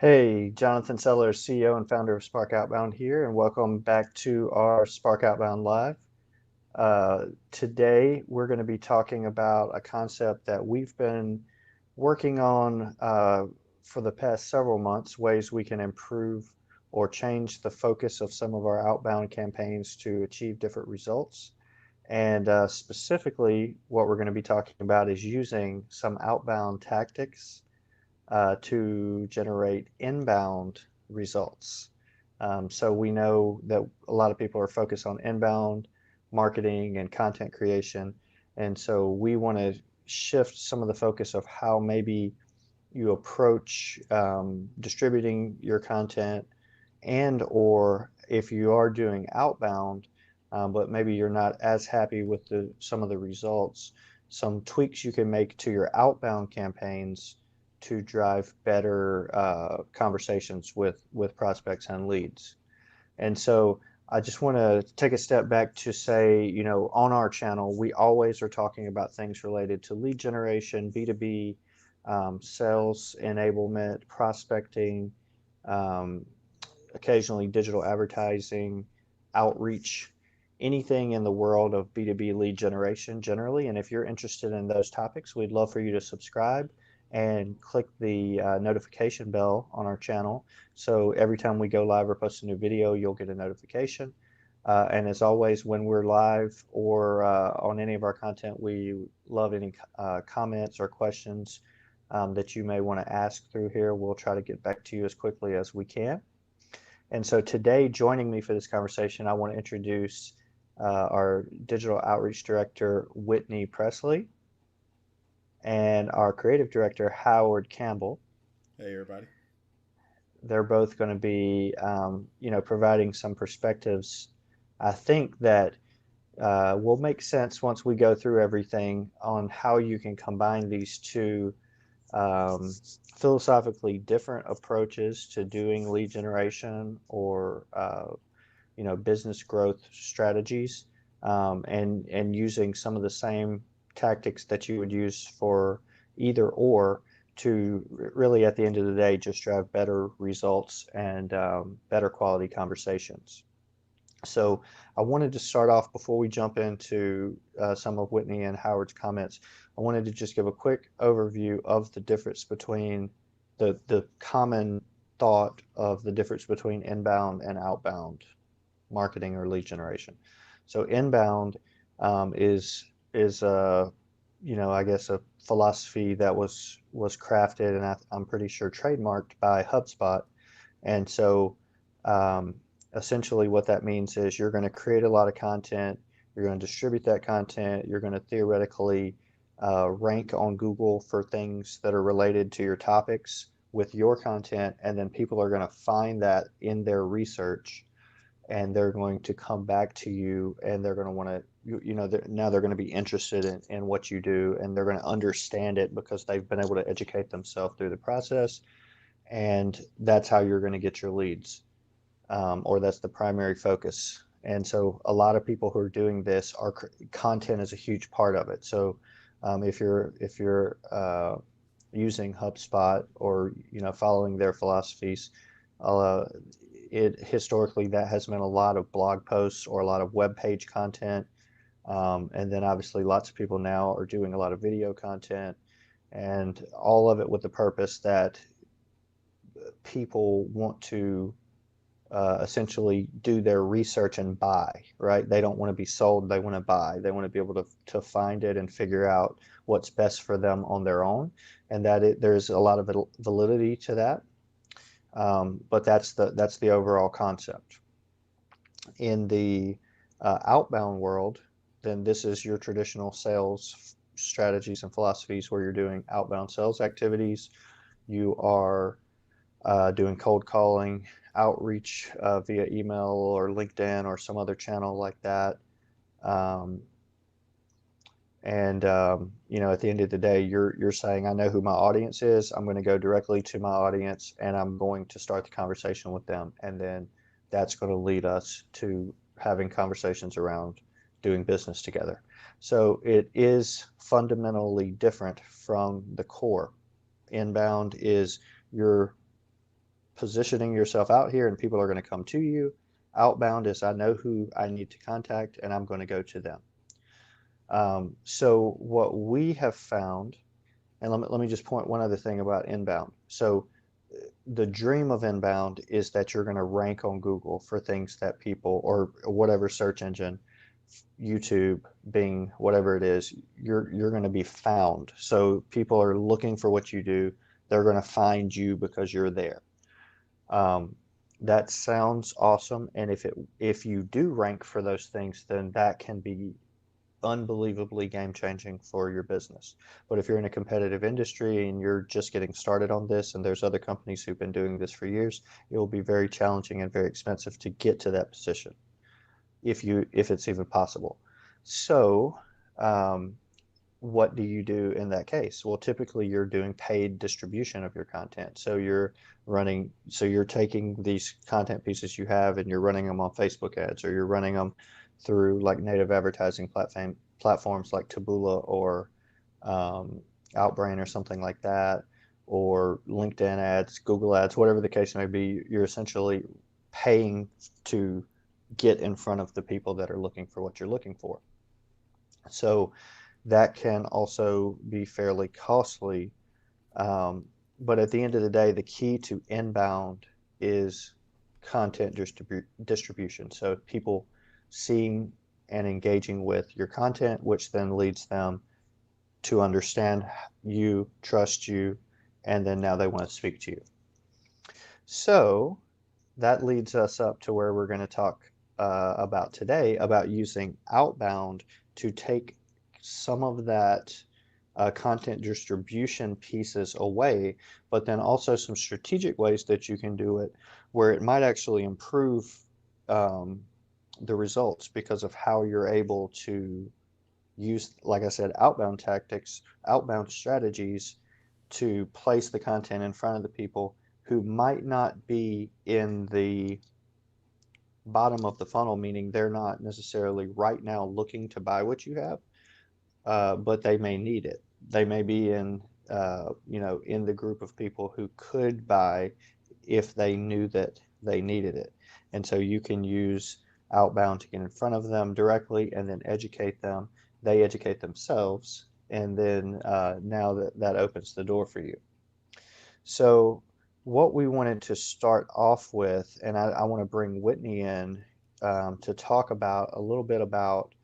Hey, Jonathan Sellers, CEO and founder of Spark Outbound here, and welcome back to our Spark Outbound Live. Today, we're going to be talking about a concept that we've been working on for the past several months, ways we can improve or change the focus of some of our outbound campaigns to achieve different results. And specifically, what we're going to be talking about is using some outbound tactics to generate inbound results. So we know that a lot of people are focused on inbound marketing and content creation. And so we want to shift some of the focus of how maybe you approach distributing your content, and or if you are doing outbound, but maybe you're not as happy with some of the results, some tweaks you can make to your outbound campaigns to drive better conversations with prospects and leads. And so I just want to take a step back to say, on our channel, we always are talking about things related to lead generation, B2B, sales enablement, prospecting, um, occasionally digital advertising, outreach, anything in the world of B2B lead generation generally. And if you're interested in those topics, we'd love for you to subscribe and click the notification bell on our channel. So every time we go live or post a new video, you'll get a notification. And as always, when we're live or on any of our content, we love any comments or questions that you may want to ask through here. We'll try to get back to you as quickly as we can. And so today, joining me for this conversation, I want to introduce our digital outreach director, Whitney Presley, and our creative director, Howard Campbell. Hey, everybody. They're both going to be, providing some perspectives. I think that will make sense once we go through everything on how you can combine these two um, philosophically different approaches to doing lead generation or business growth strategies, and using some of the same tactics that you would use for either or to really at the end of the day just drive better results and better quality conversations. So I wanted to start off before we jump into some of Whitney and Howard's comments. I wanted to just give a quick overview of the difference between the common thought of the difference between inbound and outbound marketing or lead generation. So inbound is I guess a philosophy that was crafted and I'm pretty sure trademarked by HubSpot. And so um, essentially what that means is you're going to create a lot of content, you're going to distribute that content, you're going to theoretically rank on Google for things that are related to your topics with your content, and then people are going to find that in their research, and they're going to come back to you, and they're going to want to now they're going to be interested in what you do, and they're going to understand it because they've been able to educate themselves through the process, and that's how you're going to get your leads, or that's the primary focus. And so a lot of people who are doing this are content is a huge part of it. So if you're using HubSpot or following their philosophies, uh, it historically that has meant a lot of blog posts or a lot of web page content, and then obviously lots of people now are doing a lot of video content, and all of it with the purpose that people want to essentially do their research and buy, right? They don't want to be sold, they want to buy. They want to be able to find it and figure out what's best for them on their own, and there's a lot of validity to that. But that's the overall concept. In the outbound world, then this is your traditional sales strategies and philosophies where you're doing outbound sales activities. You are doing cold calling, outreach via email or LinkedIn or some other channel like that. Um, and at the end of the day, you're saying, I know who my audience is. I'm going to go directly to my audience, and I'm going to start the conversation with them, and then that's going to lead us to having conversations around doing business together. So it is fundamentally different from the core. Inbound is you're positioning yourself out here and people are going to come to you. Outbound is I know who I need to contact and I'm going to go to them. So what we have found, and let me just point one other thing about inbound. So the dream of inbound is that you're going to rank on Google for things that people, or whatever search engine, YouTube, Bing, whatever it is, you're going to be found. So people are looking for what you do. They're going to find you because you're there. Um, that sounds awesome. And if you do rank for those things, then that can be unbelievably game changing for your business. But if you're in a competitive industry and you're just getting started on this, and there's other companies who've been doing this for years, it will be very challenging and very expensive to get to that position if it's even possible. So, um, what do you do in that case? Well, typically you're doing paid distribution of your content. So you're taking these content pieces you have and you're running them on Facebook ads, or you're running them through like native advertising platforms like Taboola or um, Outbrain or something like that, or LinkedIn ads, Google ads, whatever the case may be. You're essentially paying to get in front of the people that are looking for what you're looking for. So that can also be fairly costly. But at the end of the day, the key to inbound is content distribution. So people seeing and engaging with your content, which then leads them to understand you, trust you, and then now they want to speak to you. So that leads us up to where we're going to talk about today, about using Outbound to take some of that content distribution pieces away, but then also some strategic ways that you can do it where it might actually improve um, the results because of how you're able to use, like I said, outbound tactics, outbound strategies to place the content in front of the people who might not be in the bottom of the funnel, meaning they're not necessarily right now looking to buy what you have, but they may need it. They may be in the group of people who could buy if they knew that they needed it. And so you can use outbound to get in front of them directly and then educate them. They educate themselves, and then now that opens the door for you. So what we wanted to start off with, and I want to bring Whitney in to talk about a little bit about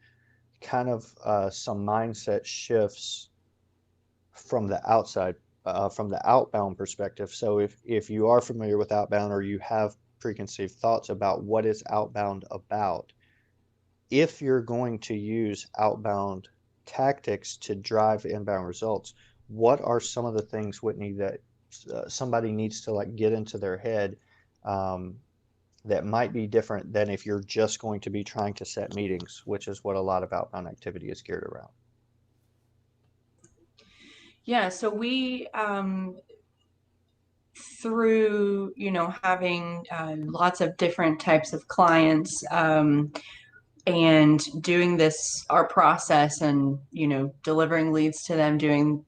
kind of some mindset shifts from the outside, from the outbound perspective. So if you are familiar with outbound, or you have preconceived thoughts about what is outbound about, if you're going to use outbound tactics to drive inbound results, what are some of the things, Whitney, that somebody needs to like get into their head um, that might be different than if you're just going to be trying to set meetings, which is what a lot of outbound activity is geared around? Yeah, so we through having lots of different types of clients, and doing this our process, and delivering leads to them, doing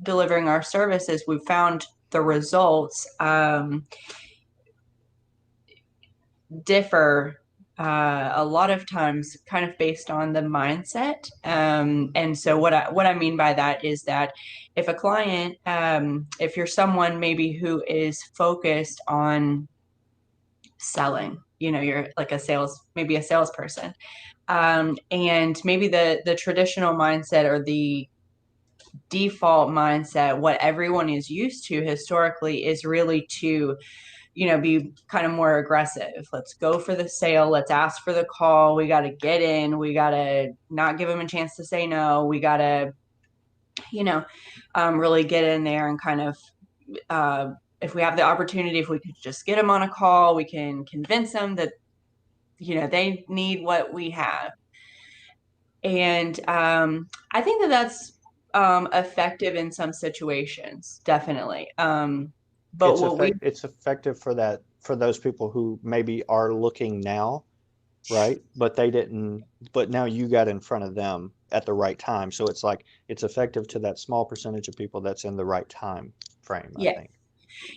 delivering our services, we've found the results differ a lot of times kind of based on the mindset. And so what I mean by that is that if a client, if you're someone maybe who is focused on selling, you're like maybe a salesperson, and maybe the traditional mindset, or the default mindset, what everyone is used to historically, is really to be kind of more aggressive. Let's go for the sale. Let's ask for the call. We got to get in. We got to not give them a chance to say no. We got to, you know, really get in there and kind of, if we have the opportunity, if we could just get them on a call, we can convince them that, they need what we have. And I think that that's effective in some situations, definitely. But what we It's effective for those people who maybe are looking now, right? But they didn't, but now you got in front of them at the right time. So it's like it's effective to that small percentage of people that's in the right time frame, I Yeah, think.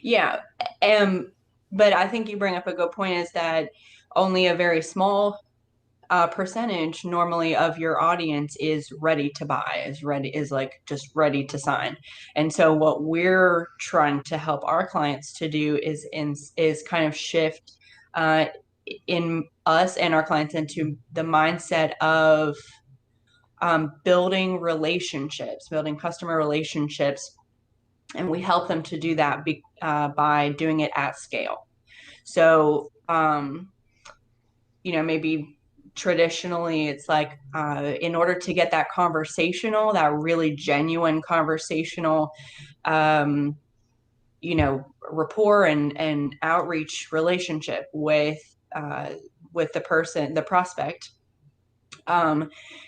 Yeah. Um, but I think you bring up a good point is that only a very small percentage normally of your audience is ready to buy, is like just ready to sign. And so what we're trying to help our clients to do is kind of shift uh, in us and our clients into the mindset of building relationships, building customer relationships, and we help them to do that by doing it at scale. So, maybe traditionally it's like in order to get that conversational, that really genuine conversational, um, rapport and outreach relationship uh, with the person, the prospect,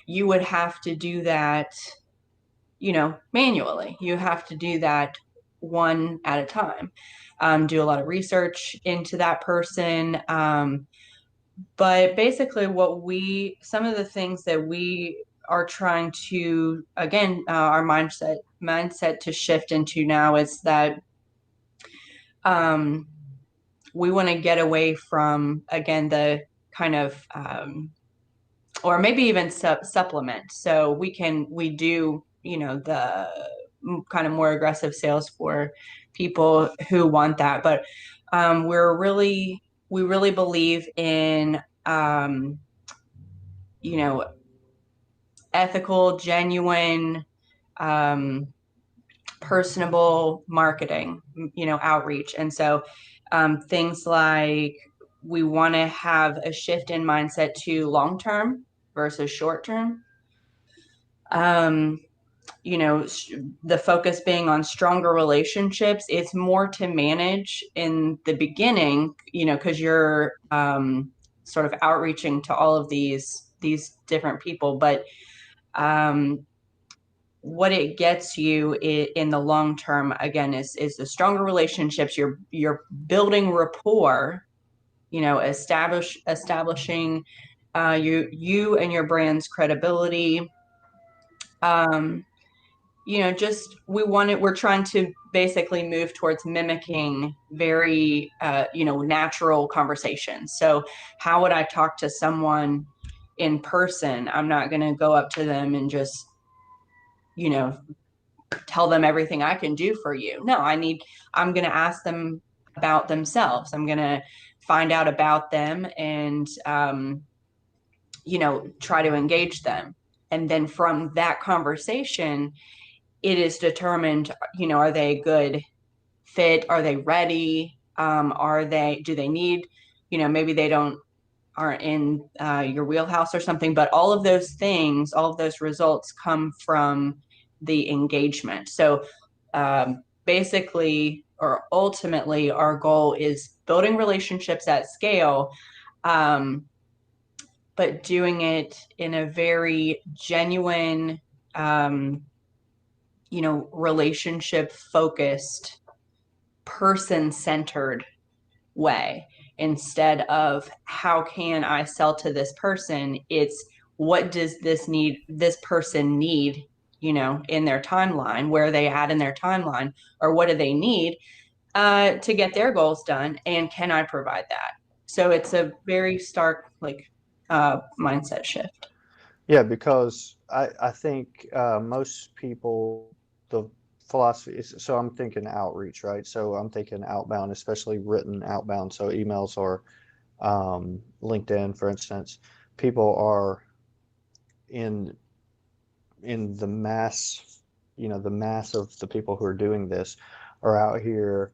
you would have to do that, manually. You have to do that one at a time. Do a lot of research into that person. But basically, some of the things that we are trying to, again, our mindset to shift into now is that um, we want to get away from, again, the kind of, or maybe even supplement. So we do, the kind of more aggressive sales for people who want that. But we really believe in, you know, ethical, genuine, um, personable marketing, outreach. And so things like we want to have a shift in mindset to long term versus short term. Um, the focus being on stronger relationships, it's more to manage in the beginning, because you're sort of outreaching to all of these different people. But um, what it gets you in the long term, again, is the stronger relationships. You're building rapport, establishing you and your brand's credibility. um, just we're trying to basically move towards mimicking very natural conversations. So how would I talk to someone in person? I'm not going to go up to them and just you know tell them everything I can do for you. No, I'm going to ask them about themselves. I'm going to find out about them and, try to engage them. And then from that conversation, it is determined, are they a good fit? Are they ready? Do they need, maybe they aren't in your wheelhouse or something, but all of those things, all of those results come from the engagement. So basically, or ultimately, our goal is building relationships at scale, um, but doing it in a very genuine, um, relationship focused, person centered way. Instead of how can I sell to this person, it's what does this person need, in their timeline, where are they at in their timeline, or what do they need to get their goals done, and can I provide that? So it's a very stark mindset shift. Yeah, because I think most people, the philosophy is, so I'm thinking outreach, right? So I'm thinking outbound, especially written outbound. So emails or LinkedIn, for instance. People are in the mass, the mass of the people who are doing this are out here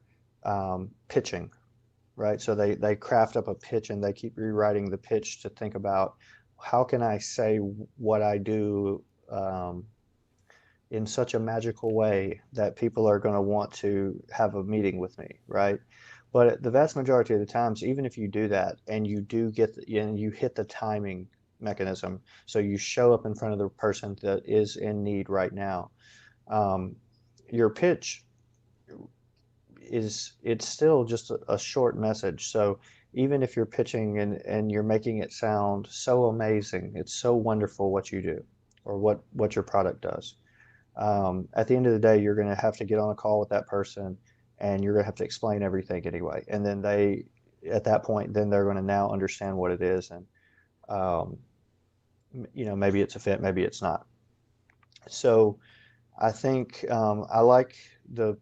pitching, right? So they craft up a pitch and they keep rewriting the pitch to think about how can I say what I do in such a magical way that people are going to want to have a meeting with me, right? But the vast majority of the times, even if you do that and you do and you hit the timing mechanism, so you show up in front of the person that is in need right now, um, your pitch it's still just a short message. So even if you're pitching and you're making it sound so amazing, it's so wonderful what you do or what your product does. At the end of the day, you're going to have to get on a call with that person and you're going to have to explain everything anyway. And then at that point, then they're going to now understand what it is, and um, maybe it's a fit, maybe it's not. So I think the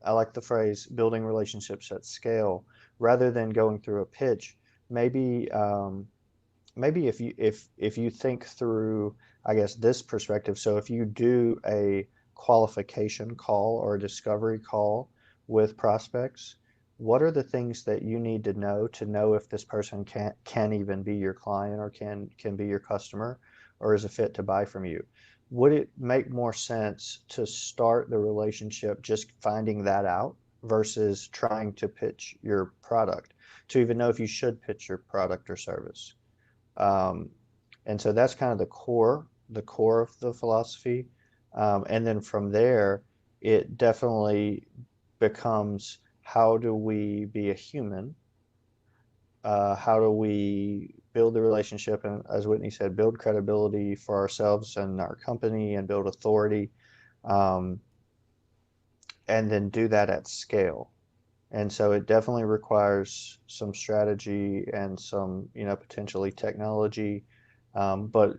I like the phrase building relationships at scale rather than going through a pitch. Maybe maybe if you think through, I guess, this perspective. So if you do a qualification call or a discovery call with prospects, what are the things that you need to know if this person can even be your client or can be your customer or is a fit to buy from you? Would it make more sense to start the relationship just finding that out versus trying to pitch your product to even know if you should pitch your product or service? Um, and so that's kind of the core of the philosophy. And then from there, it definitely becomes how do we be a human? How do we build the relationship? And as Whitney said, build credibility for ourselves and our company and build authority. Um, and then do that at scale. And so it definitely requires some strategy and some, potentially technology, but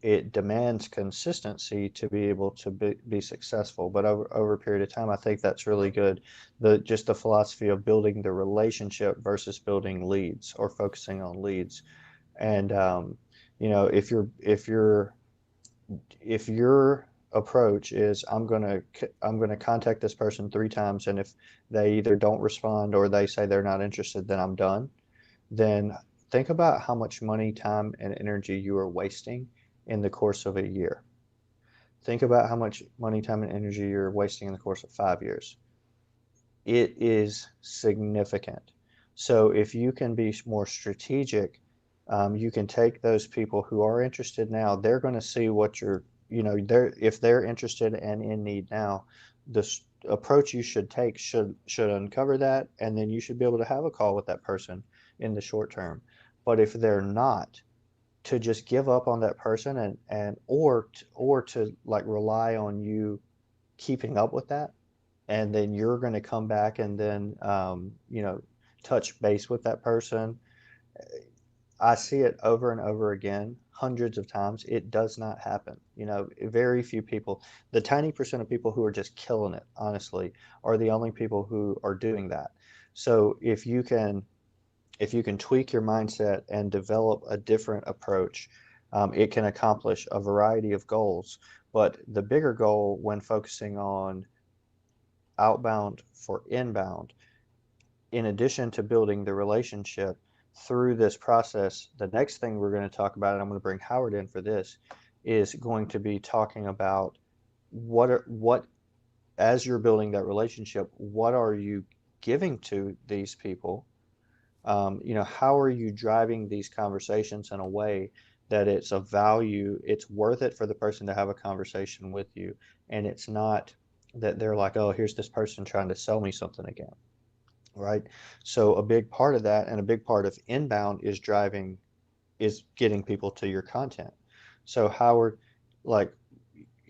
it demands consistency to be able to be successful. But over a period of time, I think that's really good. Just the philosophy of building the relationship versus building leads or focusing on leads. And if your approach is I'm gonna contact this person 3 times, and if they either don't respond or they say they're not interested, then I'm done. Then think about how much money, time, and energy you are wasting in the course of a year. Think about how much money, time, and energy you're wasting in the course of 5 years. It is significant. So if you can be more strategic, you can take those people who are interested now. They're going to see what you're, they're if they're interested and in need now, the approach you should take should uncover that, and then you should be able to have a call with that person in the short term. But if they're not, to just give up on that person or to like rely on you keeping up with that, and then you're going to come back and then touch base with that person. I see it over and over again, hundreds of times. It does not happen. Very few people, the tiny percent of people who are just killing it, honestly, are the only people who are doing that. So if you can tweak your mindset and develop a different approach, it can accomplish a variety of goals. But the bigger goal when focusing on outbound for inbound, in addition to building the relationship through this process, the next thing we're going to talk about, and I'm going to bring Howard in for this, is going to be talking about what as you're building that relationship, what are you giving to these people? How are you driving these conversations in a way that it's of value, it's worth it for the person to have a conversation with you, and it's not that they're like, oh, here's this person trying to sell me something again, right? So a big part of that and a big part of inbound is getting people to your content. So Howard, like,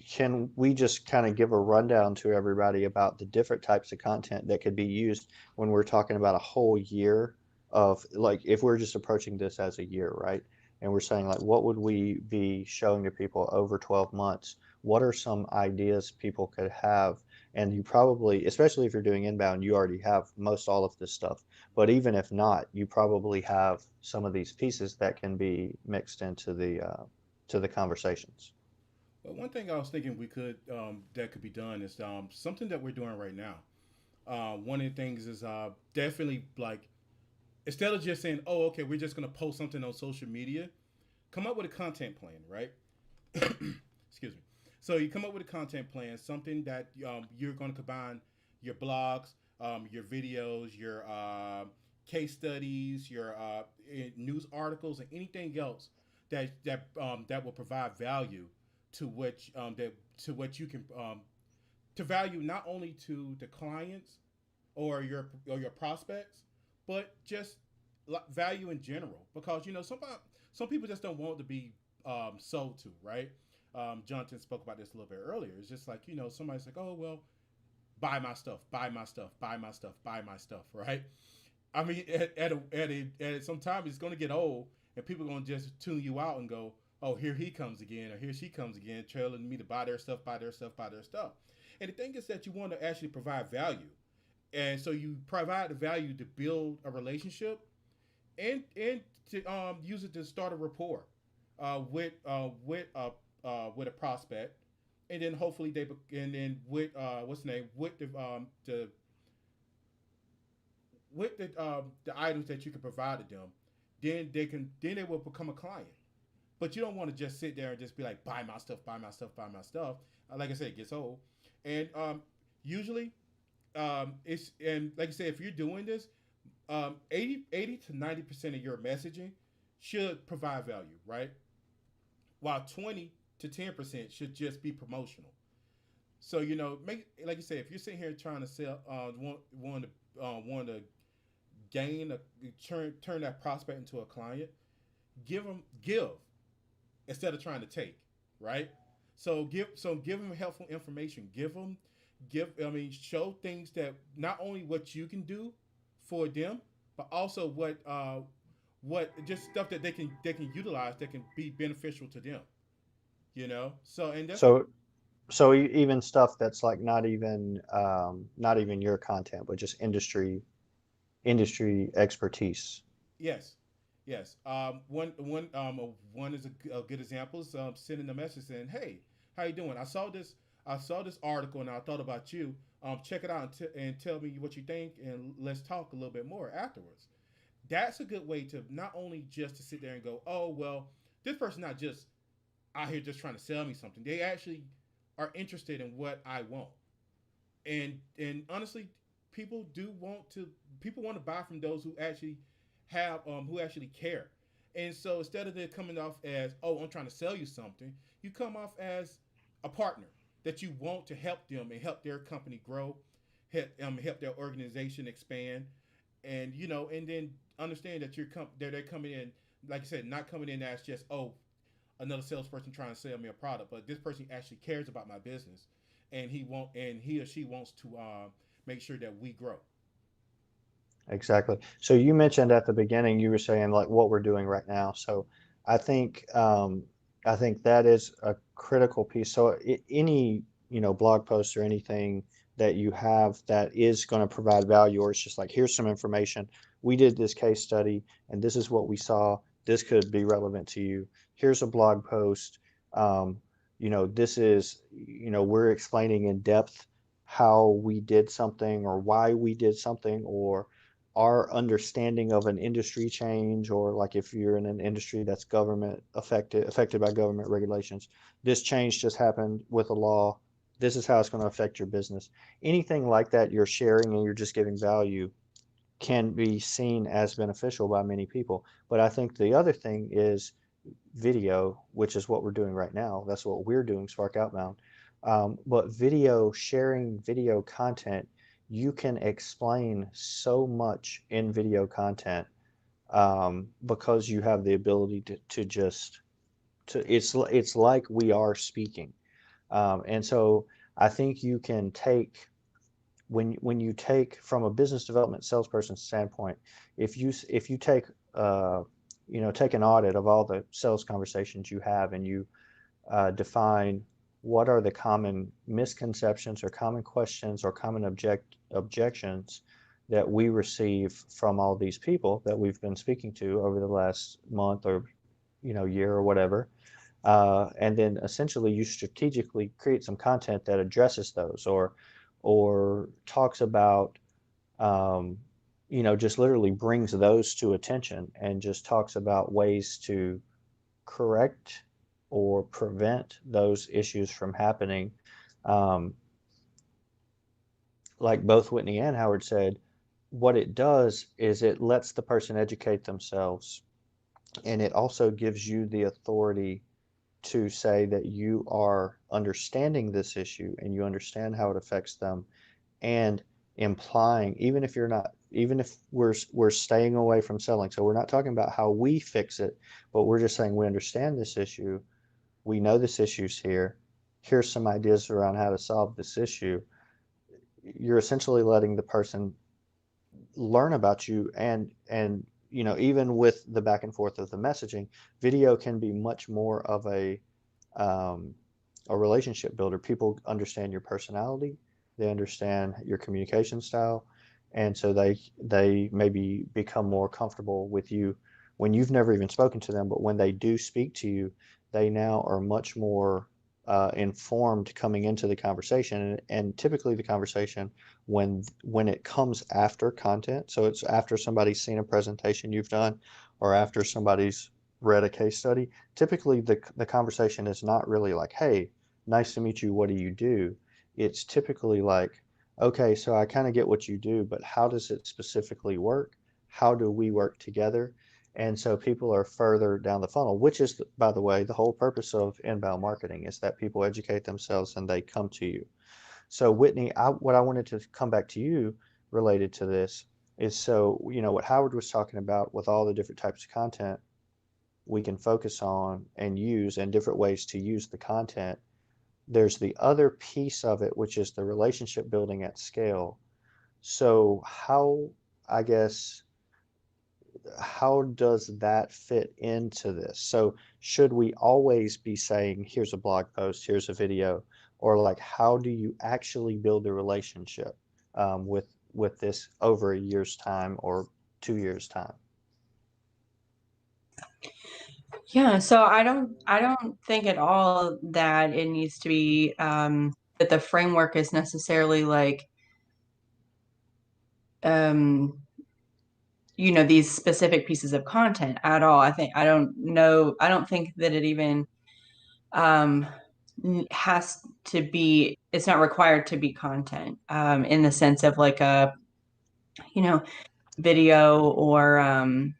can we just kind of give a rundown to everybody about the different types of content that could be used when we're talking about a whole year of, like, if we're just approaching this as a year, right? And we're saying, like, what would we be showing to people over 12 months? What are some ideas people could have? And you probably, especially if you're doing inbound, you already have most all of this stuff. But even if not, you probably have some of these pieces that can be mixed into the conversations. But one thing I was thinking we could that could be done is something that we're doing right now. One of the things is definitely like instead of just saying, "Oh, okay, we're just gonna post something on social media," come up with a content plan, right? Excuse me. So you come up with a content plan, something that you're going to combine your blogs, your videos, your case studies, your news articles, and anything else that will provide value to what you can to value not only to the clients or your prospects, but just value in general. Because some people just don't want to be sold to, right? Jonathan spoke about this a little bit earlier. It's just like somebody's like, oh well, buy my stuff, buy my stuff, buy my stuff, buy my stuff, right? I mean, at some time it's going to get old, and people are going to just tune you out and go, "Oh, here he comes again, or here she comes again, telling me to buy their stuff, buy their stuff, buy their stuff." And the thing is that you want to actually provide value, and so you provide the value to build a relationship, and to use it to start a rapport with a prospect, and then hopefully and then with what's the name with the items that you can provide to them, then they will become a client. But you don't want to just sit there and just be like, buy my stuff, buy my stuff, buy my stuff. Like I said, it gets old, and usually it's and like I said, if you're doing this, 80 to 90% of your messaging should provide value, right? While 20 to 10% should just be promotional. So make like you say, if you're sitting here trying to sell, want to gain a turn that prospect into a client, give instead of trying to take, right? Give them helpful information. Show things that not only what you can do for them, but also what just stuff that they can utilize that can be beneficial to them. So and that's So even stuff that's like not even your content, but just industry expertise. Yes, yes. One is a good example is sending a message saying, "Hey, how you doing? I saw this article and I thought about you. Check it out and tell me what you think, and let's talk a little bit more afterwards." That's a good way to not only just to sit there and go, "Oh well, this person's not just out here just trying to sell me something. They actually are interested in what I want." And honestly, people want to buy from those who actually care. And so instead of it coming off as, "Oh, I'm trying to sell you something," you come off as a partner that you want to help them and help their company grow, help their organization expand, and then understand that they're coming in, like I said, not coming in as just, "Oh, another salesperson trying to sell me a product," but this person actually cares about my business, and he or she wants to make sure that we grow. Exactly. So you mentioned at the beginning, you were saying like what we're doing right now. So I think um, I think that is a critical piece. So any blog post or anything that you have that is going to provide value, or it's just like, here's some information. We did this case study, and this is what we saw. This could be relevant to you. Here's a blog post. Um, this is, we're explaining in depth how we did something or why we did something, or our understanding of an industry change, or like if you're in an industry that's government affected by government regulations, this change just happened with a law. This is how it's going to affect your business. Anything like that you're sharing and you're just giving value can be seen as beneficial by many people. But I think the other thing is video, which is what we're doing right now. That's what we're doing, Spark Outbound. But sharing video content, you can explain so much in video content, because you have the ability to just it's like we are speaking. And so I think you can take when you take from a business development salesperson standpoint, if you take take an audit of all the sales conversations you have, and you define what are the common misconceptions or common questions or common objections that we receive from all these people that we've been speaking to over the last month or year or whatever, and then essentially you strategically create some content that addresses those, or talks about, um, just literally brings those to attention and just talks about ways to correct or prevent those issues from happening. Um, like both Whitney and Howard said, what it does is it lets the person educate themselves, and it also gives you the authority to say that you are understanding this issue and you understand how it affects them, and implying, even if we're staying away from selling, so we're not talking about how we fix it, but we're just saying we understand this issue, we know this issue's here, here's some ideas around how to solve this issue. you're essentially letting the person learn about you, and even with the back and forth of the messaging, video can be much more of um, a relationship builder. People understand your personality, they understand your communication style, and so they maybe become more comfortable with you when you've never even spoken to them, but when they do speak to you, they now are much more informed coming into the conversation, and typically the conversation when it comes after content, so it's after somebody's seen a presentation you've done or after somebody's read a case study, typically the conversation is not really like, hey, nice to meet you, what do you do? It's typically like, okay, so I kind of get what you do, but how does it specifically work? How do we work together? And so people are further down the funnel, which is, by the way, the whole purpose of inbound marketing is that people educate themselves and they come to you. So Whitney, what I wanted to come back to you related to this is, so, what Howard was talking about with all the different types of content we can focus on and use, and different ways to use the content. There's the other piece of it, which is the relationship building at scale. So I guess, how does that fit into this? So should we always be saying, here's a blog post, here's a video, or like, how do you actually build the relationship with this over a year's time or 2 years' time? Yeah, so I don't think at all that it needs to be that the framework is necessarily like um these specific pieces of content at all. I don't think that it even um has to be, it's not required to be content in the sense of like a you know video or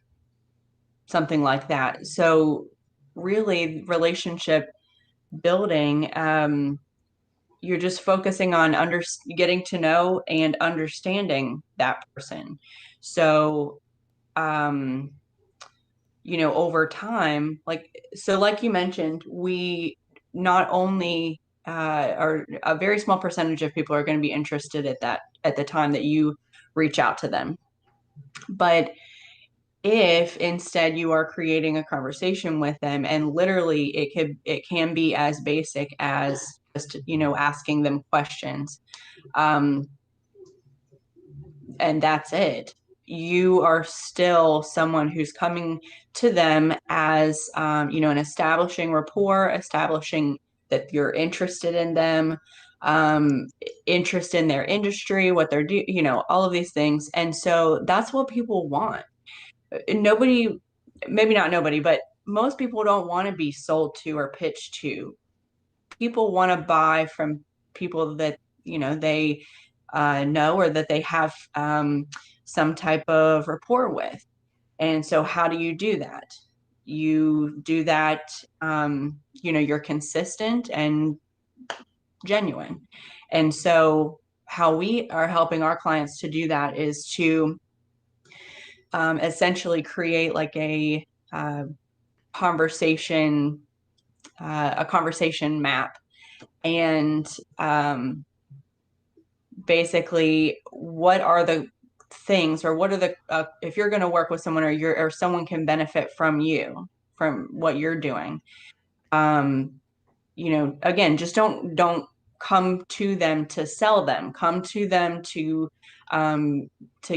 something like that. So really relationship building, you're just focusing on getting to know and understanding that person. So um over time, like you mentioned, we not only are a very small percentage of people are going to be interested at the time that you reach out to them. But if instead you are creating a conversation with them, and literally it can be as basic as just asking them questions, um, and that's it, you are still someone who's coming to them as and establishing rapport, establishing that you're interested in them, um, interest in their industry, what they're doing, all of these things. And so that's what people want. Nobody, maybe not nobody, but most people don't want to be sold to or pitched to. People want to buy from people that they know, or that they have some type of rapport with. And so how do you do that? You do that, you're consistent and genuine. And so how we are helping our clients to do that is to essentially create like uh, conversation a conversation map. And basically, what are the things, or what are the if you're going to work with someone, or someone can benefit from you, from what you're doing, um again, just don't come to them to sell them. Come to them to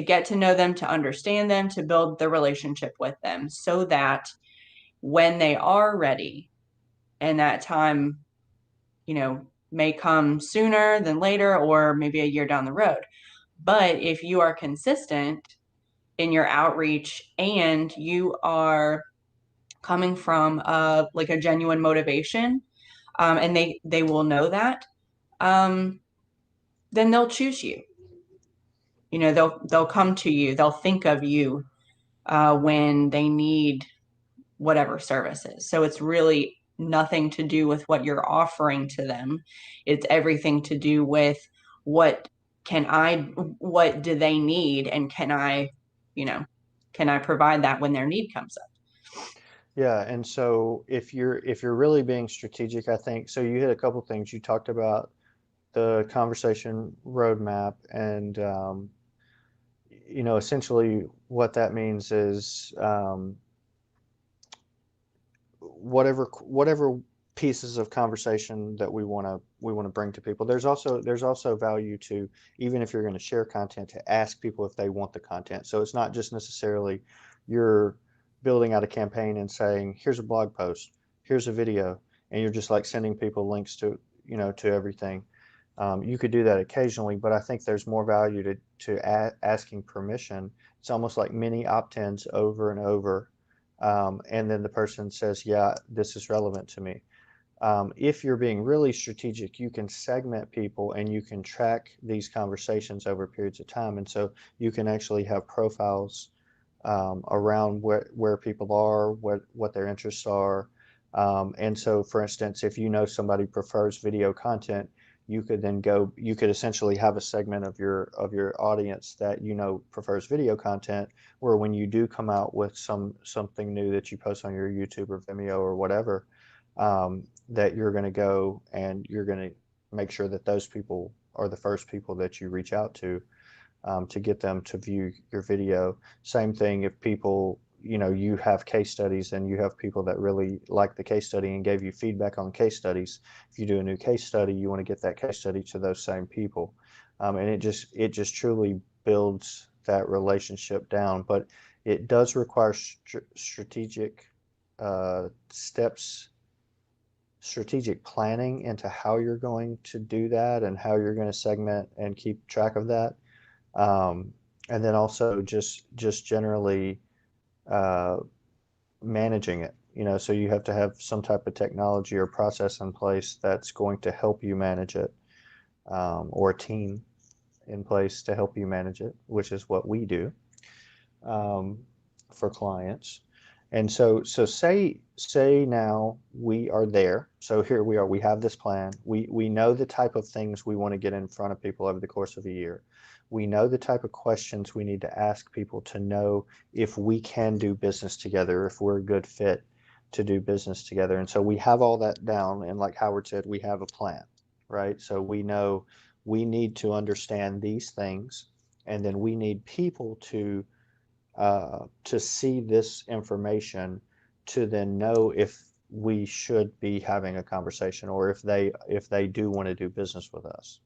get to know them, to understand them, to build the relationship with them, so that when they are ready, and that time may come sooner than later, or maybe a year down the road. But if you are consistent in your outreach, and you are coming from like a genuine motivation, and they will know that, um, then they'll choose you. They'll come to you. They'll think of you when they need whatever services. So it's really nothing to do with what you're offering to them. It's everything to do with what what do they need, and you know, can I provide that when their need comes up? Yeah, and so if you're really being strategic, I think so. You hit a couple things. You talked about the conversation roadmap, and essentially what that means is whatever pieces of conversation that we want to bring to people. There's also value to, even if you're going to share content, to ask people if they want the content. So it's not just necessarily you're building out a campaign and saying, here's a blog post, here's a video, and you're just like sending people links to everything. You could do that occasionally, but I think there's more value to asking permission. It's almost like mini opt-ins over and over, and then the person says, yeah, this is relevant to me. If you're being really strategic, you can segment people and you can track these conversations over periods of time. And so you can actually have profiles around where people are, what their interests are. And so, for instance, if you know somebody prefers video content, you could essentially have a segment of your audience that prefers video content, where when you do come out with something new that you post on your YouTube or Vimeo or whatever, that you're going to go and you're going to make sure that those people are the first people that you reach out to get them to view your video. Same thing if people, you have case studies and you have people that really like the case study and gave you feedback on the case studies. If you do a new case study, you want to get that case study to those same people. And it just truly builds that relationship down. But it does require steps, strategic planning into how you're going to do that and how you're going to segment and keep track of that. um, and then also just generally uh, managing it. So you have to have some type of technology or process in place that's going to help you manage it, or a team in place to help you manage it, which is what we do um, for clients. And so say now we are there. So here we are. We have this plan. We know the type of things we want to get in front of people over the course of a year. We know the type of questions we need to ask people to know if we can do business together, if we're a good fit to do business together. And so we have all that down. And like Howard said, we have a plan, right? So we know we need to understand these things, and then we need people to see this information to then know if we should be having a conversation, or if they do want to do business with us.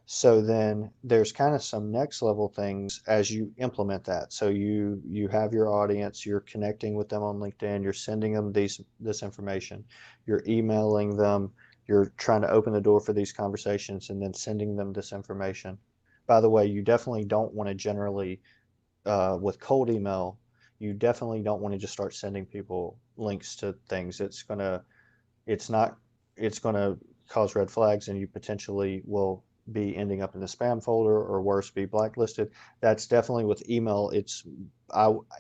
So then there's kind of some next level things as you implement that. So you have your audience, you're connecting with them on LinkedIn, you're sending them this information, you're emailing them, you're trying to open the door for these conversations and then sending them this information. By the way, you definitely don't want to generally, with cold email, you definitely don't want to just start sending people links to things. It's not, it's going to cause red flags, and you potentially will be ending up in the spam folder, or worse, be blacklisted. That's definitely with email.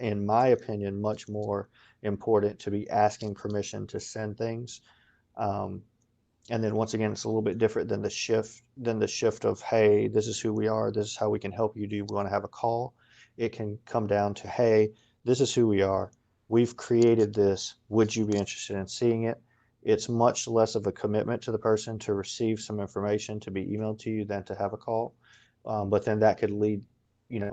In my opinion, much more important to be asking permission to send things. Um, and then once again, it's a little bit different than the shift of, hey, this is who we are, this is how we can help you. Do we want to have a call? It can come down to, hey, this is who we are, we've created this, would you be interested in seeing it? It's much less of a commitment to the person to receive some information to be emailed to you than to have a call. But then that could lead,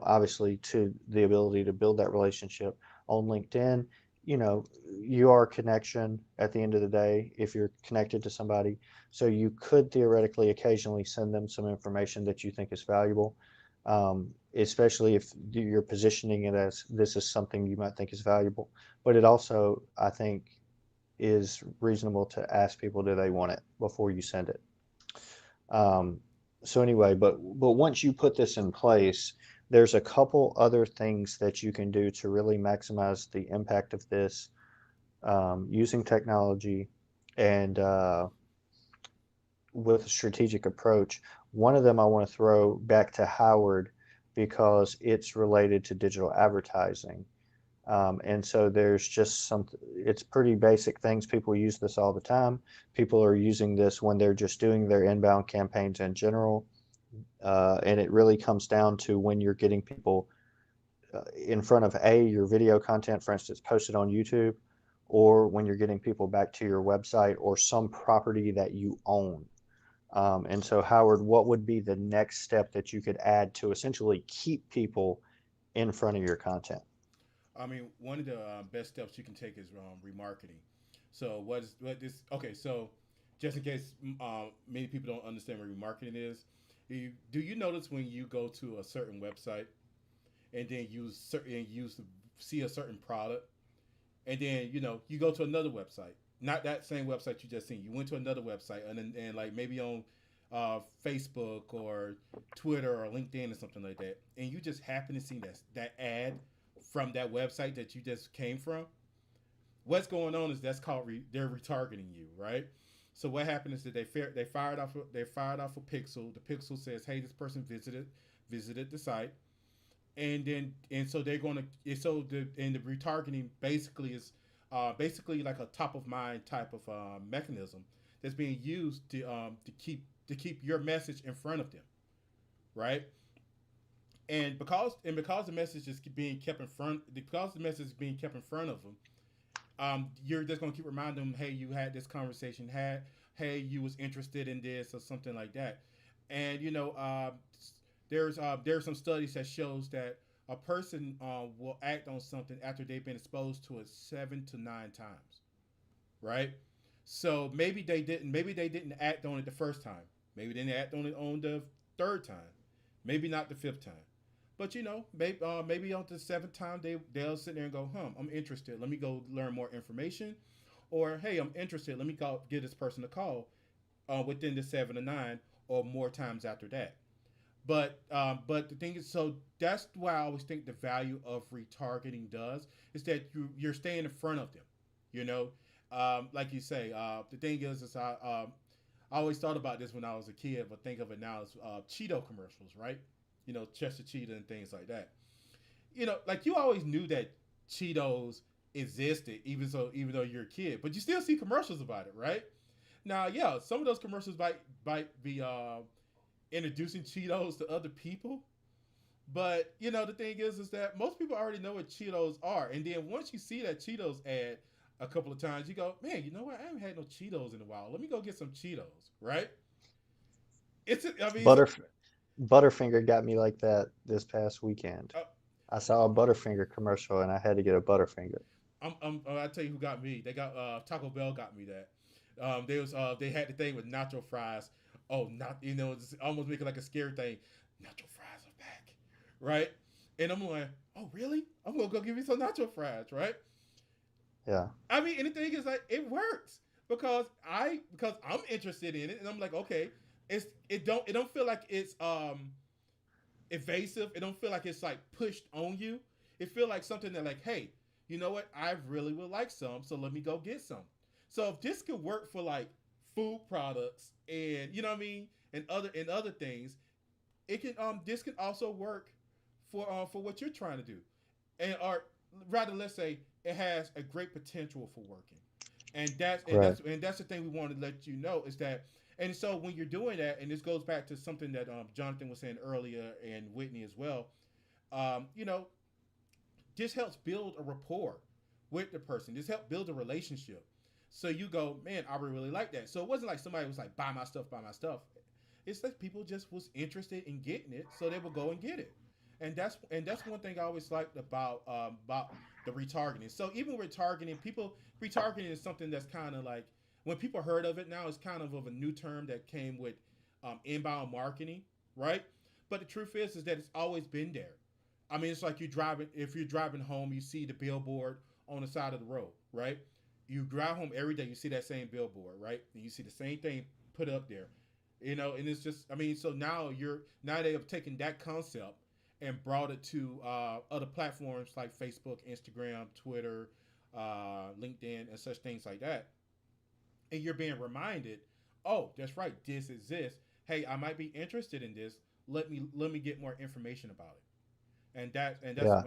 obviously, to the ability to build that relationship on LinkedIn. You are a connection at the end of the day if you're connected to somebody. So you could theoretically occasionally send them some information that you think is valuable, especially if you're positioning it as this is something you might think is valuable. But it also, I think, is reasonable to ask people, do they want it, before you send it. Um, so anyway, but once you put this in place, there's a couple other things that you can do to really maximize the impact of this, using technology and with a strategic approach. One of them I want to throw back to Howard because it's related to digital advertising. And so there's just it's pretty basic things. People use this all the time. People are using this when they're just doing their inbound campaigns in general. And it really comes down to when you're getting people in front of your video content, for instance, posted on YouTube, or when you're getting people back to your website or some property that you own. And so, Howard, what would be the next step that you could add to essentially keep people in front of your content? I mean, one of the best steps you can take is remarketing. So what this? Okay, so just in case many people don't understand what remarketing is, do you notice when you go to a certain website and then see a certain product, and then you go to another website, not that same website you just seen. You went to another website, and like maybe on Facebook or Twitter or LinkedIn or something like that, and you just happen to see that ad from that website that you just came from. What's going on is that's called they're retargeting you, right? So what happened is that they fired off a pixel. The pixel says, "Hey, this person visited the site," and so they're going to the retargeting basically is basically like a top of mind type of mechanism that's being used to keep your message in front of them, right? And because the message is being kept in front because the message is being kept in front of them, you're just going to keep reminding them, hey, you had this conversation, hey, you was interested in this or something like that. And there's some studies that shows that a person will act on something after they've been exposed to it 7 to 9 times, right? So maybe they didn't act on it the first time, maybe they didn't act on it on the third time, maybe not the fifth time. But maybe on the seventh time they'll sit there and go, I'm interested. Let me go learn more information, or hey, I'm interested. Let me go give this person a call within the 7 to 9 or more times after that. But the thing is, so that's why I always think the value of retargeting does is that you're staying in front of them. You know, like you say, the thing is I always thought about this when I was a kid, but think of it now as Cheeto commercials, right? Chester Cheetah and things like that. Like you always knew that Cheetos existed, even though you're a kid, but you still see commercials about it, right? Now, yeah, some of those commercials might be introducing Cheetos to other people, but the thing is that most people already know what Cheetos are, and then once you see that Cheetos ad a couple of times, you go, man, you know what? I haven't had no Cheetos in a while. Let me go get some Cheetos, right? I mean, Butter Butterfinger got me like that this past weekend. uh, I saw a Butterfinger commercial and I had to get a Butterfinger. I tell you who got me. They got Taco Bell got me that. They had the thing with nacho fries. Oh, not it's almost making like a scary thing. Nacho fries are back, right? And I'm like, oh really? I'm gonna go give me some nacho fries, right? Yeah, I mean, and the thing is like it works because I'm interested in it, and I'm like, okay, it don't feel like it's evasive. It don't feel like it's like pushed on you. It feel like something that like, hey, you know what? I really would like some, so let me go get some. So if this could work for like food products and you know what I mean, and other things, it can this can also work for what you're trying to do, and or rather, let's say it has a great potential for working, and that's and right. that's and that's the thing we want to let you know is that. And so when you're doing that, and this goes back to something that Jonathan was saying earlier, and Whitney as well, um, you know, this helps build a rapport with the person. This helps build a relationship. So you go, man, I would really like that. So it wasn't like somebody was like, buy my stuff. It's like people just was interested in getting it, so they would go and get it. And that's one thing I always liked about the retargeting. So even retargeting, retargeting is something that's kind of like when people heard of it now, it's kind of a new term that came with inbound marketing, right? But the truth is that it's always been there. I mean, it's like you driving. If you're driving home, you see the billboard on the side of the road, right? You drive home every day, you see that same billboard, right? And you see the same thing put up there, and it's just, I mean, so now they have taken that concept and brought it to other platforms like Facebook, Instagram, Twitter, LinkedIn, and such things like that. And you're being reminded, oh, that's right, this exists. Hey, I might be interested in this. Let me get more information about it. And that's Yeah. one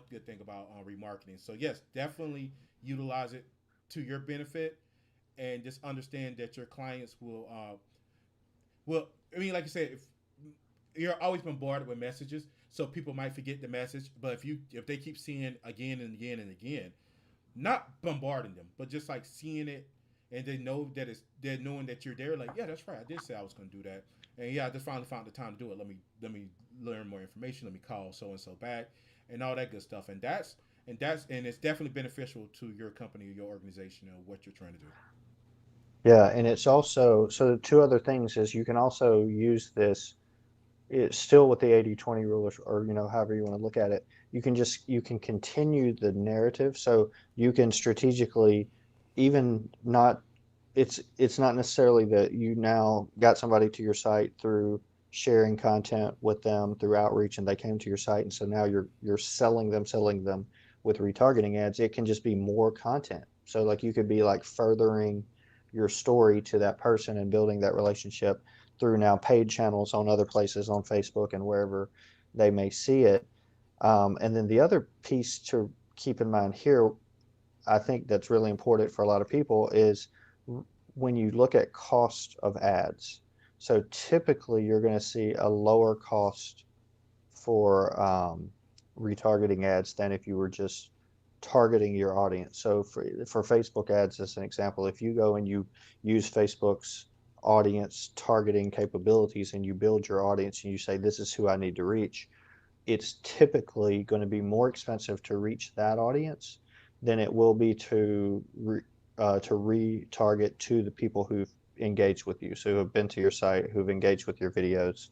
good thing about remarketing. So yes, definitely utilize it to your benefit, and just understand that your clients will. I mean, like you said, if you're always bombarded with messages, so people might forget the message. But if they keep seeing again and again and again, not bombarding them, but just like seeing it and they know that they're knowing that you're there. Like, yeah, that's right. I did say I was going to do that, and yeah, I just finally found the time to do it. Let me learn more information. Let me call so and so back, and all that good stuff. And it's definitely beneficial to your company or your organization or what you're trying to do. Yeah, and it's also, so two other things is you can also use this, it's still with the 80/20 rule, or however you want to look at it. You can continue the narrative, so you can strategically, even not, it's not necessarily that you now got somebody to your site through sharing content with them through outreach, and they came to your site, and so now you're selling them with retargeting ads. It can just be more content. So like you could be like furthering your story to that person and building that relationship through now paid channels on other places on Facebook and wherever they may see it. And then the other piece to keep in mind here, I think that's really important for a lot of people is when you look at cost of ads. So typically you're going to see a lower cost for retargeting ads than if you were just targeting your audience. So for Facebook ads, as an example, if you go and you use Facebook's audience targeting capabilities and you build your audience and you say, this is who I need to reach, it's typically going to be more expensive to reach that audience than it will be to retarget to the people who've engaged with you, so who have been to your site, who've engaged with your videos.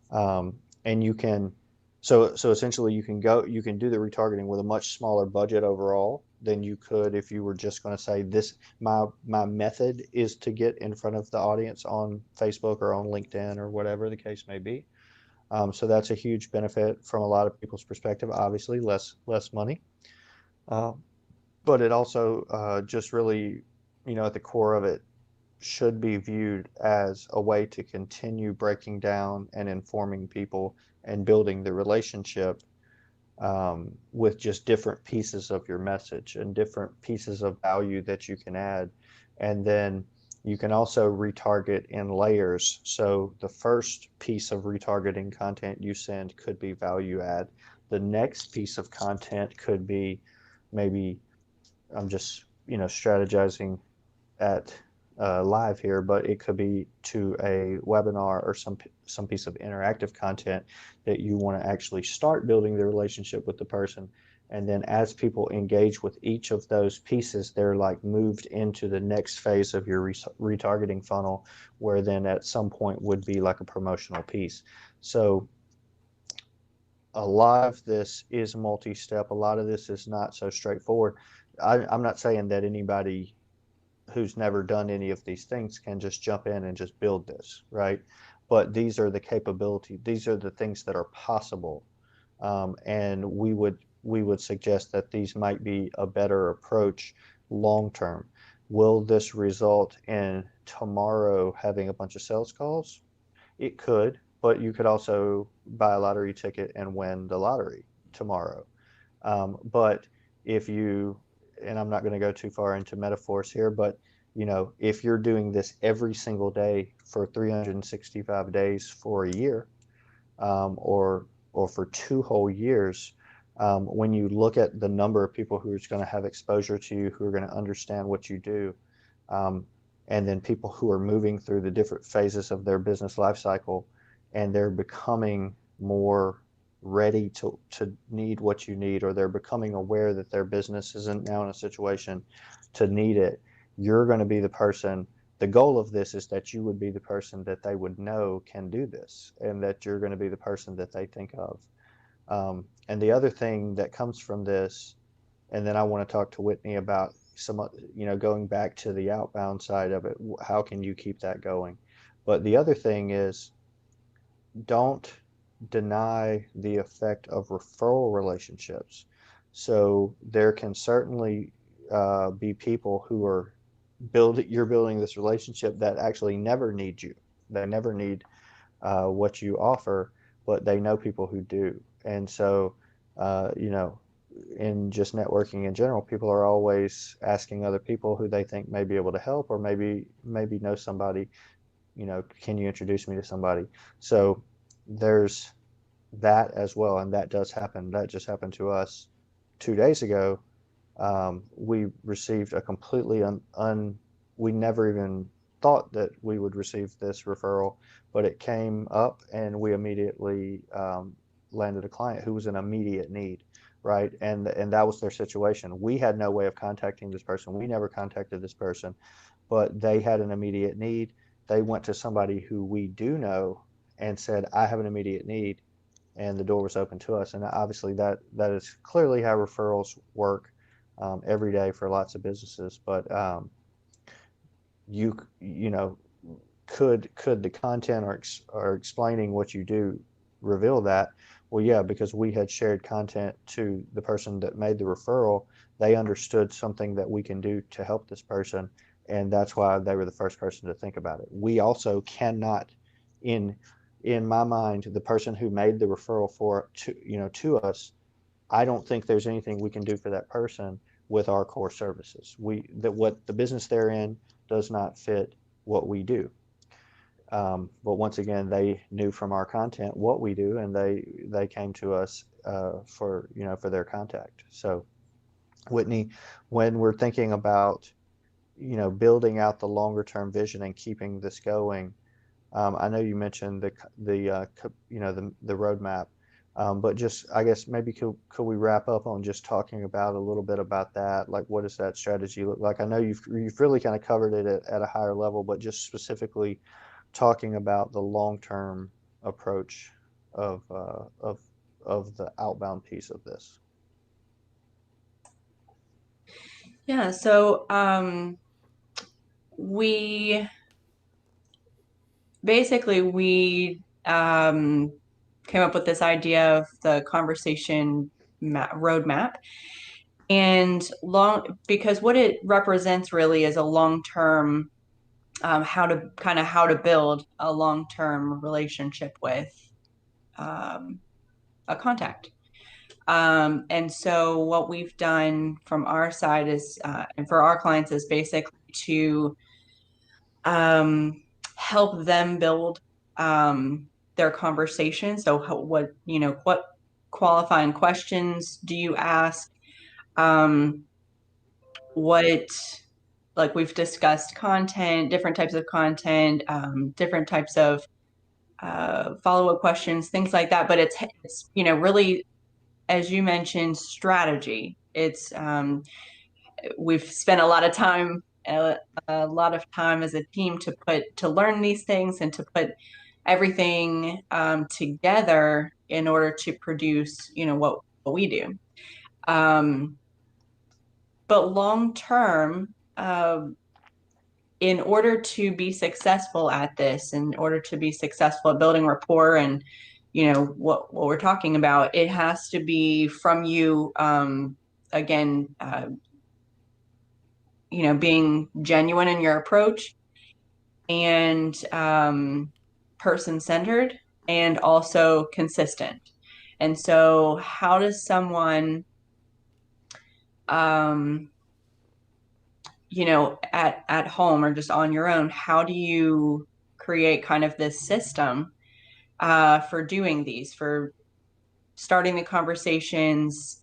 And you can, so essentially you can do the retargeting with a much smaller budget overall than you could if you were just going to say, this, my method is to get in front of the audience on Facebook or on LinkedIn or whatever the case may be. So that's a huge benefit from a lot of people's perspective. Obviously, less money, uh, but it also just really, at the core of it, should be viewed as a way to continue breaking down and informing people and building the relationship, with just different pieces of your message and different pieces of value that you can add. And then you can also retarget in layers. So the first piece of retargeting content you send could be value add. The next piece of content could be, maybe, I'm just, strategizing at live here, but it could be to a webinar or some piece of interactive content that you want to actually start building the relationship with the person. And then as people engage with each of those pieces, they're like moved into the next phase of your retargeting funnel, where then at some point would be like a promotional piece. So a lot of this is multi-step. A lot of this is not so straightforward. I'm not saying that anybody who's never done any of these things can just jump in and just build this, right? But these are the capability. These are the things that are possible, and we would suggest that these might be a better approach long term. Will this result in tomorrow having a bunch of sales calls? It could, but you could also buy a lottery ticket and win the lottery tomorrow. But if you, and I'm not going to go too far into metaphors here, but if you're doing this every single day for 365 days for a year, or for 2 whole years, when you look at the number of people who are going to have exposure to you, who are going to understand what you do, um, and then people who are moving through the different phases of their business life cycle, and they're becoming more ready to need what you need, or they're becoming aware that their business isn't now in a situation to need it, you're going to be the person. The goal of this is that you would be the person that they would know can do this, and that you're going to be the person that they think of. And the other thing that comes from this, and then I want to talk to Whitney about some, going back to the outbound side of it, how can you keep that going? But the other thing is, don't deny the effect of referral relationships. So there can certainly be people who are you're building this relationship that actually never need you. They never need what you offer, but they know people who do. And so, in just networking in general, people are always asking other people who they think may be able to help, or maybe know somebody. Can you introduce me to somebody? So there's that as well, and that does happen. That just happened to us 2 days ago. We received a completely we never even thought that we would receive this referral, but it came up and we immediately landed a client who was in immediate need, right? And that was their situation. We had no way of contacting this person. We never contacted this person, but they had an immediate need. They went to somebody who we do know and said, I have an immediate need, and the door was open to us. And obviously that is clearly how referrals work every day for lots of businesses. But you know, could the content or explaining what you do reveal that? Well, yeah, because we had shared content to the person that made the referral. They understood something that we can do to help this person, and that's why they were the first person to think about it. We also cannot, in my mind, the person who made the referral to us, I don't think there's anything we can do for that person with our core services. What the business they're in does not fit what we do. But once again, they knew from our content what we do, and they came to us for their contact. So, Whitney, when we're thinking about building out the longer term vision and keeping this going, I know you mentioned the roadmap, but just I guess maybe could we wrap up on just talking about a little bit about that? Like, what does that strategy look like? I know you've really kind of covered it at a higher level, but just specifically talking about the long-term approach of uh, of of the outbound piece of this. Yeah, so we basically came up with this idea of the conversation roadmap, and long because what it represents really is a long-term how to build a long-term relationship with um, a contact. And so what we've done from our side is, and for our clients, is basically to um, help them build their conversation. So what qualifying questions do you ask? Um, what like we've discussed content, different types of content, different types of follow-up questions, things like that. But it's really, as you mentioned, strategy. It's we've spent a lot of time as a team to learn these things and to put everything together in order to produce what we do. Um, but long term, in order to be successful at this, in order to be successful at building rapport and what we're talking about, it has to be from you, again, being genuine in your approach and person centered and also consistent. And so how does someone um, at home or just on your own, how do you create kind of this system for doing these, for starting the conversations,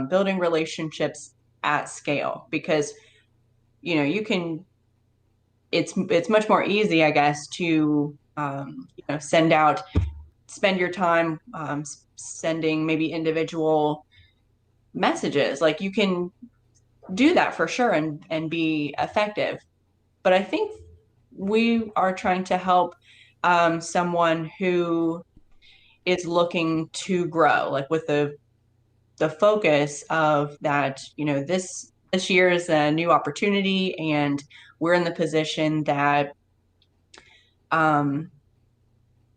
building relationships at scale? Because you can, it's much more easy, I guess, to spend your time sending maybe individual messages. Like, you can do that for sure and be effective. But I think we are trying to help someone who is looking to grow, like with the focus of that, this year is a new opportunity, and we're in the position that um,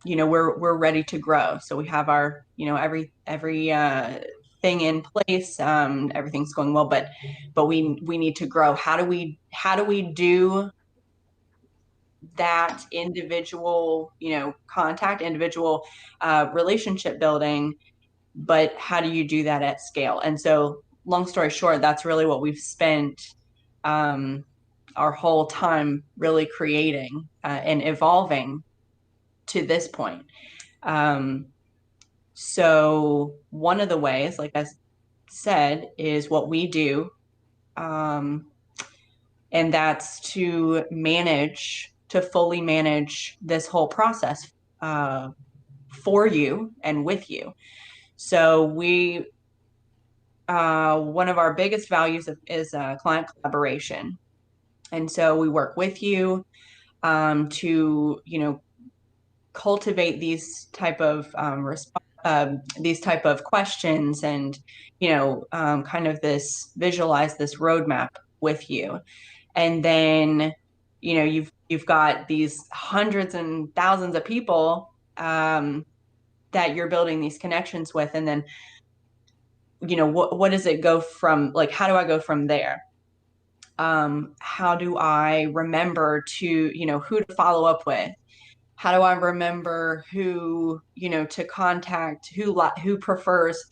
we're ready to grow. So we have our, every thing in place, everything's going well, but we need to grow. How do we do that individual, contact, individual relationship building, but how do you do that at scale? And so, long story short, that's really what we've spent um, our whole time really creating and evolving to this point. Um, so one of the ways, like I said, is what we do. Um, And that's to fully manage this whole process for you and with you. So one of our biggest values is client collaboration. And so we work with you to, cultivate these type of questions, and kind of visualize this roadmap with you. And then you've got these hundreds and thousands of people that you're building these connections with. And then what does it go from, like, how do I go from there? How do I remember who to follow up with? How do I remember who to contact, who prefers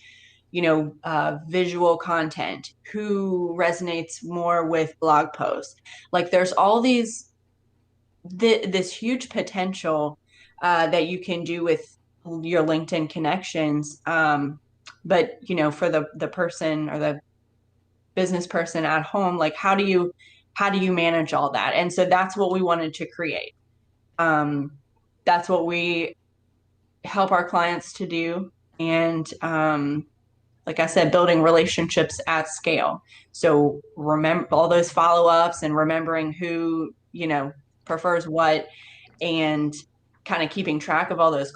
visual content, who resonates more with blog posts? Like, there's all this huge potential that you can do with your LinkedIn connections. But for the person or the business person at home, like, how do you manage all that? And so that's what we wanted to create. That's what we help our clients to do. And like I said, building relationships at scale. So remember all those follow-ups and remembering who prefers what, and kind of keeping track of all those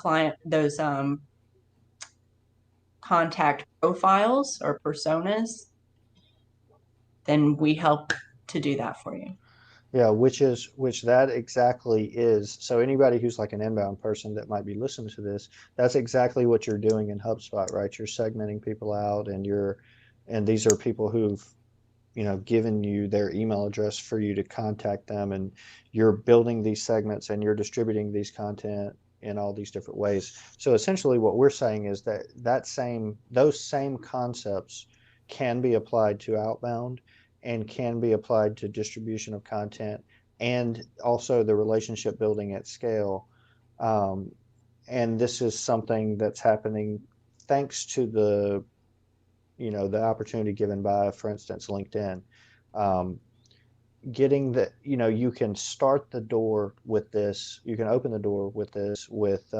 contact profiles or personas. Then we help to do that for you. Yeah, which that exactly is. So anybody who's like an inbound person that might be listening to this, that's exactly what you're doing in HubSpot, right? You're segmenting people out, and these are people who've, given you their email address for you to contact them, and you're building these segments and you're distributing these content in all these different ways. So essentially what we're saying is that those same concepts can be applied to outbound and can be applied to distribution of content, and also the relationship building at scale. Um, and this is something that's happening thanks to the opportunity given by, for instance, LinkedIn. Um, Getting the, you can start the door with this, you can open the door with this with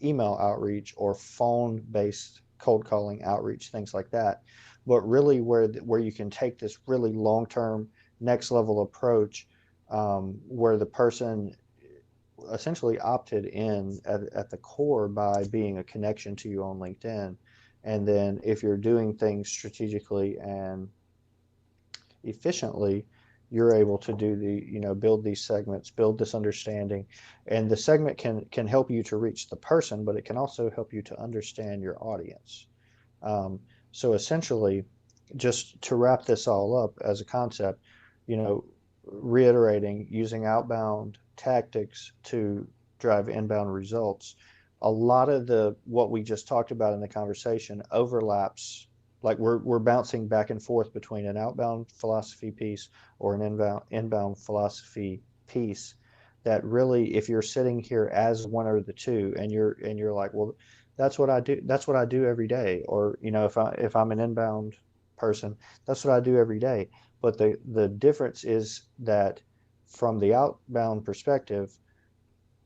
email outreach or phone based cold calling outreach, things like that. But really where you can take this really long term next level approach, where the person essentially opted in at the core by being a connection to you on LinkedIn. And then if you're doing things strategically and efficiently, you're able to do build these segments, build this understanding. And the segment can help you to reach the person, but it can also help you to understand your audience. So essentially, just to wrap this all up as a concept, you know, reiterating, using outbound tactics to drive inbound results. A lot of what we just talked about in the conversation overlaps. Like we're bouncing back and forth between an outbound philosophy piece or an inbound philosophy piece. That really, if you're sitting here as one or the two, and you're like, well, that's what I do. That's what I do every day. Or if I'm an inbound person, that's what I do every day. But the difference is that from the outbound perspective,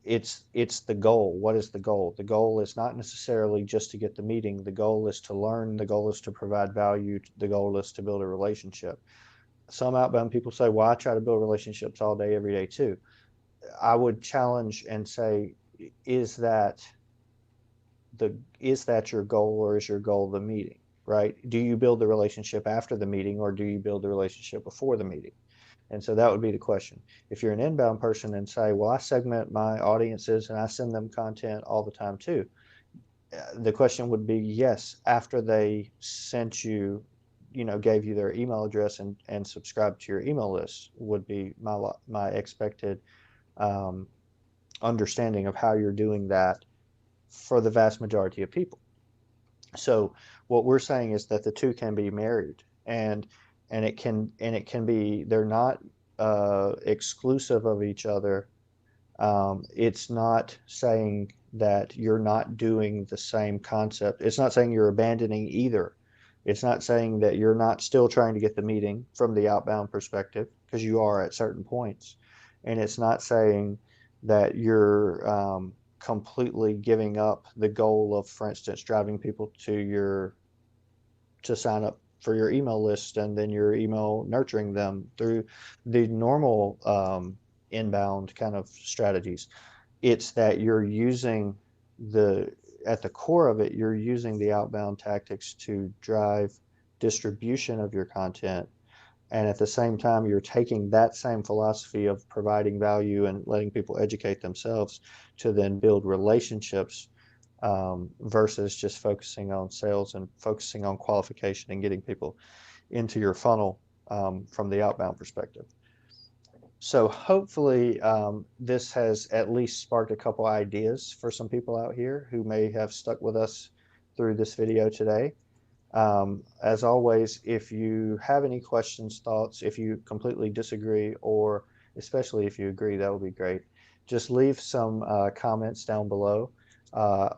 it's the goal. What is the goal? The goal is not necessarily just to get the meeting. The goal is to learn. The goal is to provide value. The goal is to build a relationship. Some outbound people say, well, I try to build relationships all day, every day too. I would challenge and say, is that is that your goal, or is your goal the meeting, right? Do you build the relationship after the meeting, or do you build the relationship before the meeting? And so that would be the question. If you're an inbound person and say, well, I segment my audiences and I send them content all the time too, the question would be, yes, after they sent you, gave you their email address and subscribed to your email list, would be my expected um, understanding of how you're doing that for the vast majority of people. So what we're saying is that the two can be married, and it can be, they're not exclusive of each other. It's not saying that you're not doing the same concept. It's not saying you're abandoning either. It's not saying that you're not still trying to get the meeting from the outbound perspective, because you are at certain points. And it's not saying that you're completely giving up the goal of, for instance, driving people to sign up for your email list, and then your email nurturing them through the normal inbound kind of strategies. It's that you're using the at the core of it, you're using the outbound tactics to drive distribution of your content, and at the same time you're taking that same philosophy of providing value and letting people educate themselves to then build relationships, versus just focusing on sales and focusing on qualification and getting people into your funnel, from the outbound perspective. So hopefully, this has at least sparked a couple ideas for some people out here who may have stuck with us through this video today. As always, if you have any questions, thoughts, if you completely disagree, or especially if you agree, that would be great. Just leave some comments down below.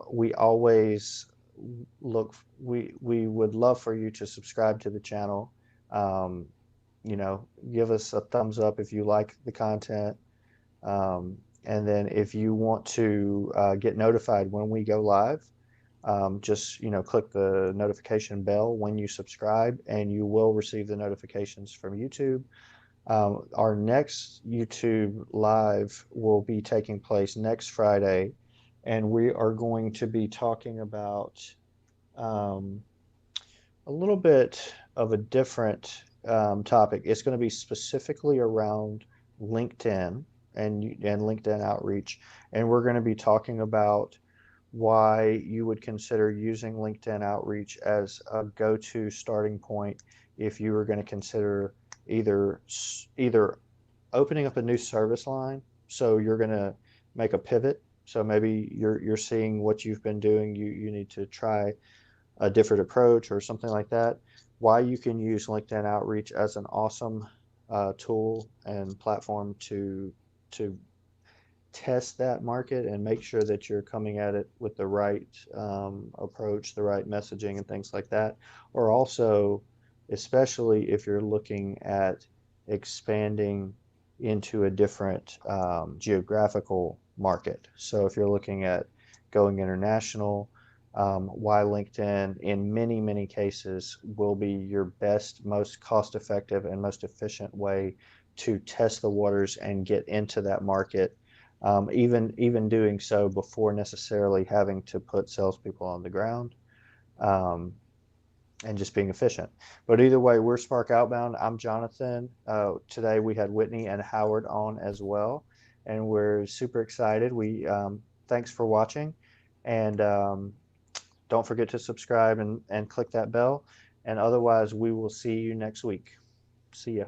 We always we would love for you to subscribe to the channel. Um, Give us a thumbs up if you like the content. And then if you want to get notified when we go live, just click the notification bell when you subscribe, and you will receive the notifications from YouTube. Our next YouTube live will be taking place next Friday, and we are going to be talking about um, a little bit of a different topic. It's going to be specifically around LinkedIn and LinkedIn outreach, and we're going to be talking about why you would consider using LinkedIn outreach as a go-to starting point if you were going to consider either opening up a new service line. So you're going to make a pivot. So maybe you're seeing what you've been doing. You need to try a different approach or something like that. Why you can use LinkedIn outreach as an awesome tool and platform to test that market and make sure that you're coming at it with the right approach, the right messaging, and things like that. Or also, especially if you're looking at expanding into a different geographical market. So if you're looking at going international, why LinkedIn in many, many cases will be your best, most cost effective, and most efficient way to test the waters and get into that market, even doing so before necessarily having to put salespeople on the ground, um, and just being efficient. But either way, we're Spark Outbound. I'm Jonathan. Today we had Whitney and Howard on as well, and we're super excited. We Thanks for watching, and don't forget to subscribe and click that bell. And otherwise, we will see you next week. See ya.